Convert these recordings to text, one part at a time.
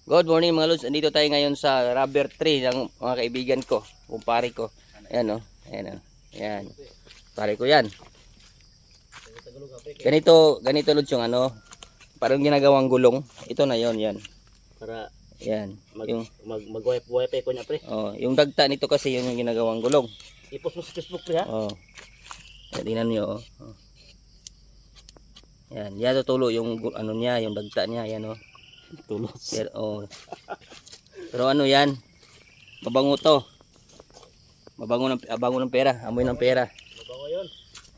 Good morning mga lods. Andito tayo ngayon sa rubber tree ng mga kaibigan ko, kumpare ko. Ayan o. Ayan o. Ayan. Pare ko yan. Ganito lods yung ano, parang ginagawang gulong. Ito na yon yan. Para Yan. mag-wifi ko niya pre. Oh, yung dagta nito kasi yun yung ginagawang gulong. I-post mo sa Facebook pre ha. Oh. Yan, tingnan nyo oh. Oh. Yan. Yan tutulo yung ano niya, yung dagta niya. Yan oh. Tulos. Pero, oh. Pero ano yan? Mabango to. Mabango ng pera. Amoy ng pera. Mabango yun.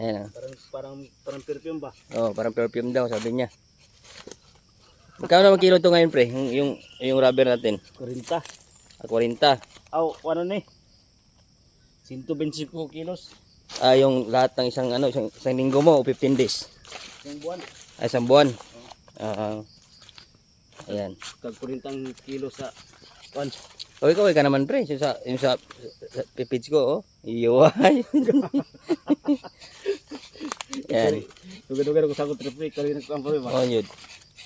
Ayan oh. Parang perfume ba? Oh, parang perfume daw sabi niya. Magkano naman kilo to ngayon pre? Yung rubber natin. 40. 40. Aw, ano ni? 125 kilos. Ah, yung lahat ng isang linggo mo o 15 days. Yung buwan. Ay, isang buwan. Ayan. Kag 40 kilo sa pan. O ikaw ka naman pre, yung sa page ko oh. Iyoy. Yan. Duga-duga ko sagot pre, kali nagkuan pa ba? Oh, yun.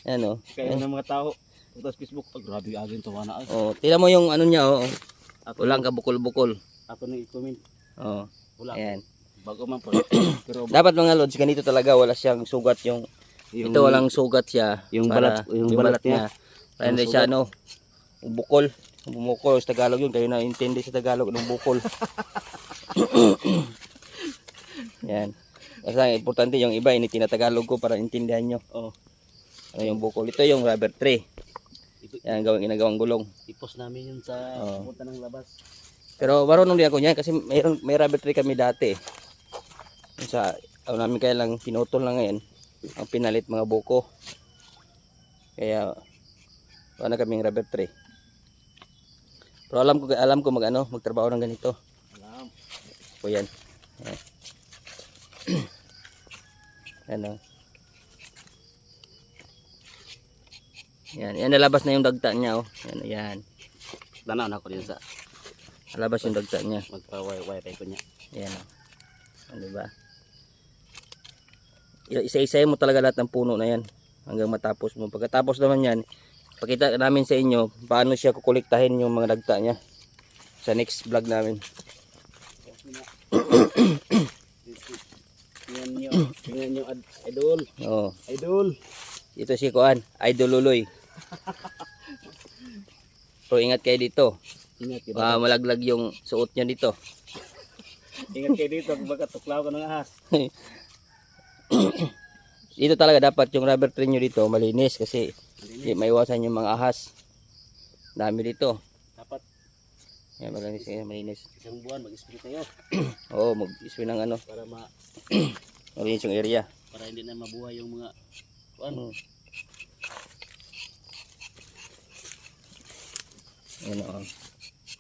Yan oh. Kaya ng mga tao sa Facebook, grabe agin to na ay. Oh, tingnan mo yung ano niya oh. Ako Walang kabukol-bukol. Ako ni i-comment. Oh. Wala. Ayan. Bago man po. Pero Dapat mga lods, ganito talaga, wala siyang sugat yung ito walang sugat siya. yung para- balat niya. Para hindi siya ano, bukol. Bumukol sa Tagalog yun, kayo na intindi sa Tagalog ng bukol. Yan. Kasi ang importante yung iba, ini tinatagalog ko para intindihan nyo. Oh. Ano yung bukol. Ito yung rubber tree. Yan, ginagawang gulong. I-post namin yun sa Oo. punta ng labas. Pero marunong din ako niyan kasi may rubber tree kami dati. Yung sa, namin kaya lang pinutol na ngayon. Ang pinalit mga buko. Kaya, wala kaming rubber tree. Pero alam ko magtrabaho ng ganito. Alam. O yan. Ano. Yan, yan nalabas na yung dagta niya oh. Yan, yan. Danaw na ako din sa Nalabas yung dagta niya. magpa-wifi ko niya. Yan oh. Ano ba? Isa-isayin mo talaga lahat ng puno na yan hanggang matapos mo. Pagkatapos naman yan, pakita namin sa inyo paano siya kukolektahin yung mga dagta niya sa next vlog namin. Tingnan nyo idol. Oh, Idol. ito si Kuan, Idol Luloy. Pero ingat kayo dito. Ingat kayo. Malaglag yung suot niya dito. Ingat kayo dito baka tuklaw ka ng ahas. Dito talaga dapat yung rubber tree nyo dito malinis kasi di maiwasan yung mga ahas. Dami dito. Dapat Yan, malinis. isang buwan mag-spray tayo Oo, mag-iswi ng ano, para malinis yung area. para hindi na mabuhay yung mga Hmm. Yan o.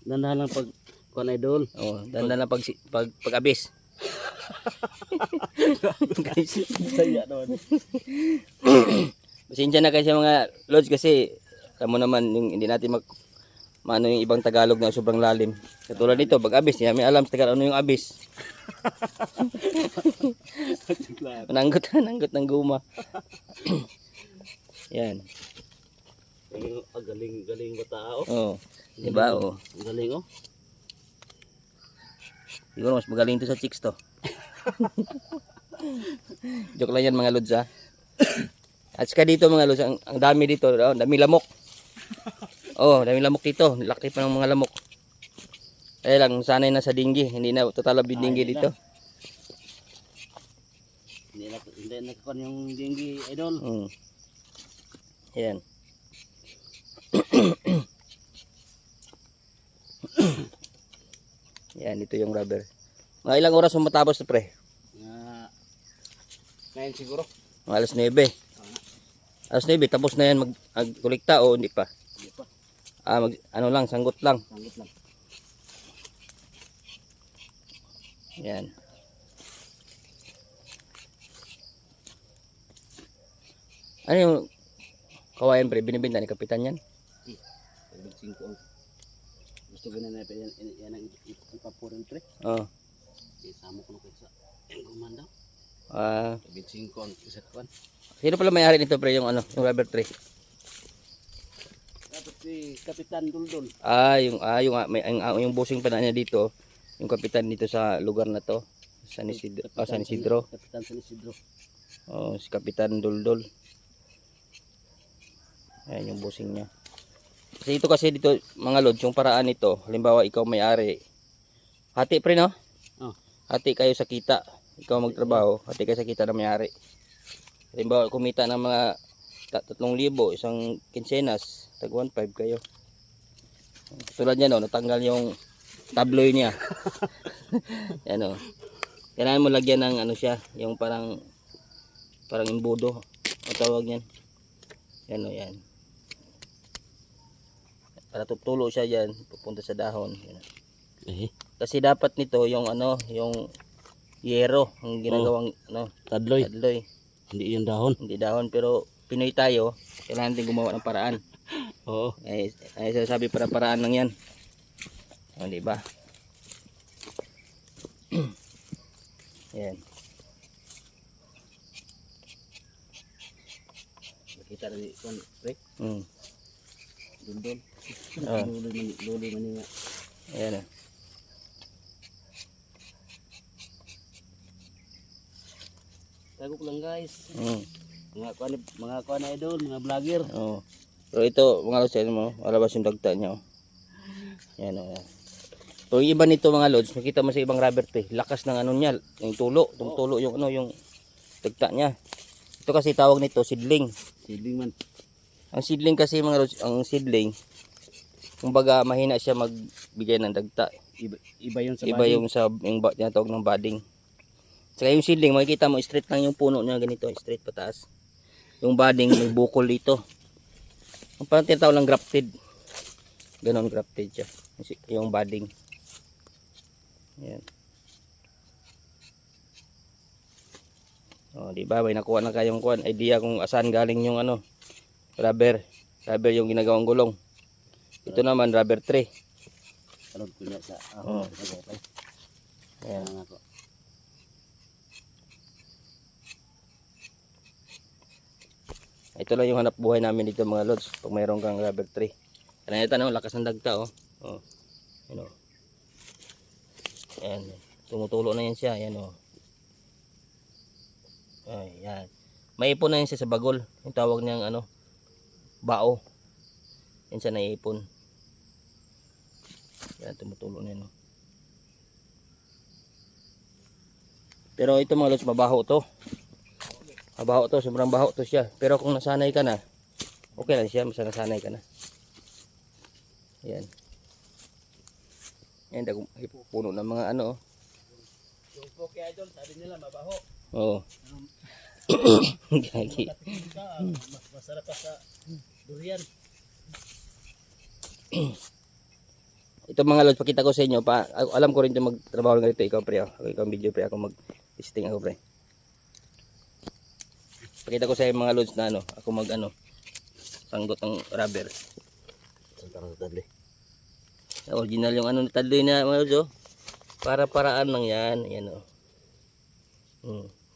Dandahan lang pag kuan idol. Oh, dandan lang pag-abis. Saya naman. Pasensya na kasi mga lods kasi alam mo naman yung hindi natin maano yung ibang Tagalog na sobrang lalim. Katulad nito, pag-abis, hindi namin alam sa Tagalog ano yung abis. Nanggot ng guma. Yan. Galing ba tao? Oh. Diba? Oh. Galing oh. Siguro mas magaling to sa chicks to. Joke lang yan mga lods ha. At saka dito mga lods, ang dami dito, ang dami lamok. Oh, dami lamok dito. Laki pa ng mga lamok. Kaya lang, sanay na sa dinggi. Hindi na tatalab yung dinggi dito. Hindi na kuan yung dinggi idol. Yan. Yan, ito yung rubber. Mga ilang oras mo matapos na pre? Ngayon siguro. Mga alas 9. Alas 9, tapos na yan mag-kolekta o hindi pa? Hindi pa. Ano lang, sanggot lang. Sangit lang. Yan. Ano yung kawayan pre? Binibenta ni Kapitan yan? Big 5 ang gusto ko na yan ang ipapurin pre. Oo. Isama ko na ko sa gumanda. Big 5 ang isa kuan. Sino pala may-ari nito pre yung yung rubber tree? si Kapitan Duldul. Yung busing pa na niya dito, yung kapitan dito sa lugar na to, San Isidro, San Isidro. Kapitan San Isidro. Oh, si Kapitan Duldul. Ayan yung busing niya. Kasi ito kasi dito mga lods, yung paraan nito, halimbawa ikaw may-ari. Hati pre no? Oh. Hati kayo sa kita. Ikaw magtrabaho, hati kayo sa kita na may-ari. Halimbawa kumita ng mga 3,000, isang kinsenas, tag 1.5 kayo. Tulad niya no, natanggal yung tabloy niya. Yan o. Kailangan mo lagyan ng ano siya, yung parang imbudo. Ang tawag niyan. Yan o yan. Para tutulo siya diyan, pupunta sa dahon. Yan. Kasi dapat nito yung ano, yung yero, ang ginagawang ano, Tadloy. Hindi yung dahon. Hindi dahon, pero Pinoy tayo, kailangan din gumawa ng paraan. Oo. Ay sasabi para paraan lang yan. O, di ba? Yan. Nakita rin kon, pre. Duldul. Oh. Luli maninga. Ayan. Tagok lang guys. Mga kuan idol, mga vlogger. Oh. Pero ito, mga lods, mo, malabas yung dagta niya. Oh. Yan oh. So, yung iba nito mga lods, makita mo sa ibang rubber tree, lakas ng ano niya, yung tulo, yung ano, yung dagta niya. Ito kasi tawag nito sidling. Sidling man. Ang sidling kasi mga lods, ang sidling, kumbaga mahina siya magbigay ng dagta. Iba yung sa Iba yung sa yung tinatawag ng budding. Saka yung seedling, makikita mo straight lang yung puno niya ganito, straight pataas. Yung budding may bukol dito. Ang parang tinatawag lang grafted. Ganon grafted siya. Yung budding. Ayan. Oh, di ba? May nakuha na kayong idea kung asan galing yung ano, rubber. Rubber yung ginagawang gulong. Ito naman rubber tree. Talog ko niya sa Oh. Ayan ako. Ito lang yung hanap buhay namin dito mga lods. Pag mayroon kang rubber tree. Kaya ito na, lakas ng dagta oh. Oh. Yan oh. Ayan. Tumutulo na yan siya. Ayan oh. Ayan. May ipon na yan siya sa bagol. Yung tawag niyang ano, bao. Yan siya naiipon. Yan, tumutulo na yan oh. Pero ito mga lods, mabaho to. Mabaho to, sobrang baho to siya. Pero kung nasanay ka na, okay lang siya, basta nasanay ka na. Ayan. Ayan, dagong puno ng mga ano. Yung poke idol, sabi nila mabaho. Oo. Gagi. Mas masarap pa sa durian. Ito mga lods, pakita ko sa inyo. Alam ko rin ito magtrabaho ng ganito. Ikaw pre, ikaw video pre, ako mag-testing ako pre. Pakita ko sa inyo mga lods na ano, ako mag ano, sanggot ng rubber. Santara sa tadli. Original yung ano tadloy na mga lods oh. Para paraan lang yan. Ayan oh.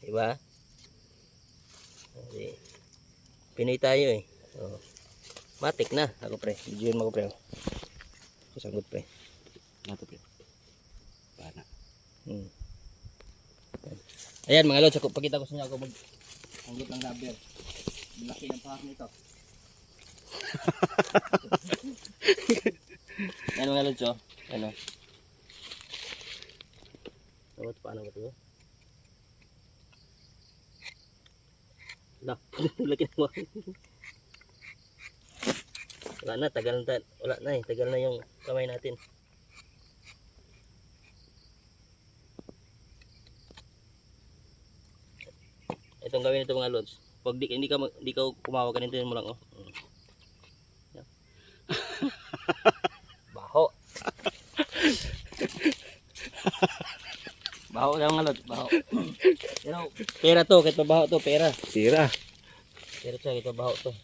Diba? Okay. Pinoy tayo eh. Oh. Matik na. Ako pre. Videoin mo ko pre. Sanggot pre. Nato pre. Pana. Ayan mga lods, ako pakita ko sa inyo ako mag-sanggot ng rubber. Laki ng pahak nito. Ayan mga lods oh. Ano? Paano ba ito? Laki ng mga. Wala na, wala na eh, tagal na yung kamay natin. Itong gawin ito mga lods. Pag hindi ka kumawa ka nito mo lang oh. Baho. Baho lang mga lods, baho. Pero pera to, kahit mabaho to, pera. Tira. Pera to, kahit mabaho to.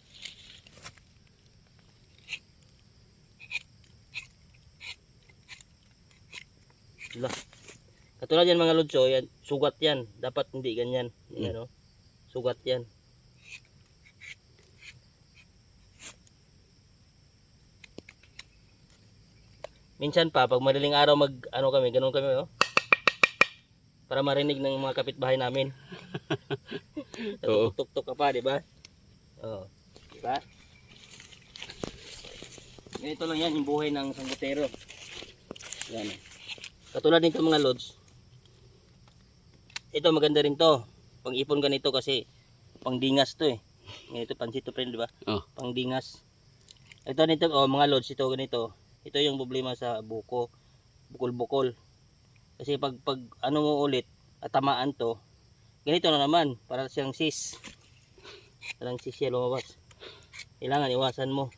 Lah. Katulad yan mga lods, oh, yan, sugat yan. Dapat hindi ganyan. Yan, oh. Sugat yan. Minsan pa, pag madaling araw ano kami, ganun kami, oh. Para marinig ng mga kapitbahay namin. Oo. Tuk-tuk ka pa, di ba? Oo. Di ba? Ganito lang yan, yung buhay ng sanggutero. Yan. Katulad nito mga lods. Ito maganda rin to. Pang-ipon ganito kasi pangdingas to eh. Ganito pansit to friend, di ba? Oh. Pangdingas. Ito nito, oh, mga lods, ito ganito. Ito yung problema sa buko. Bukol-bukol. Kasi pag ano mo ulit, at tamaan to, ganito na naman, para siyang sis. Parang sis siya lumabas. Kailangan iwasan mo.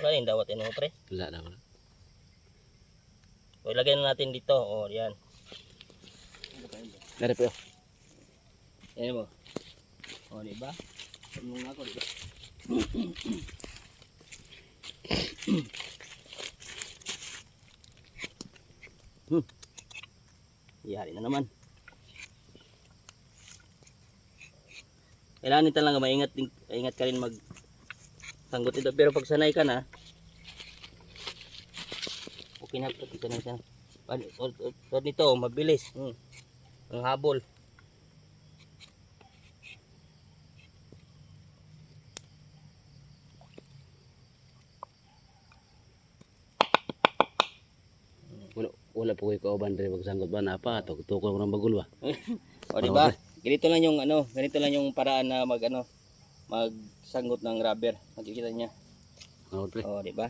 Wala yung dawat yun, pre. Wala na wala. O, ilagay na natin dito. O, yan. Dari po. Yan mo. O, diba? Tumulong ako, diba? Yari na naman. Kailangan nito lang maingat, ingat ka rin sanggot ito. Pero pag sanay ka na, okay na ito. Sanay ka na. Pag nito, mabilis. Ang habol. Wala po kayo kauban dari magsanggot ba na pa tukol ko ng bagul ba. O di ba? Ganito lang yung paraan na magsanggot ng rubber. Makikita niya. O di ba?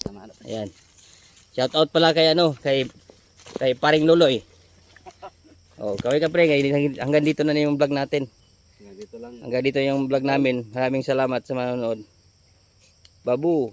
Tama na. Ayan. Shout out pala kay kay Paring Loloy. Oh, kaway ka pre, hanggang dito na yung vlog natin. Dito lang. Hanggang dito yung vlog namin. Maraming salamat sa manonood. Babu.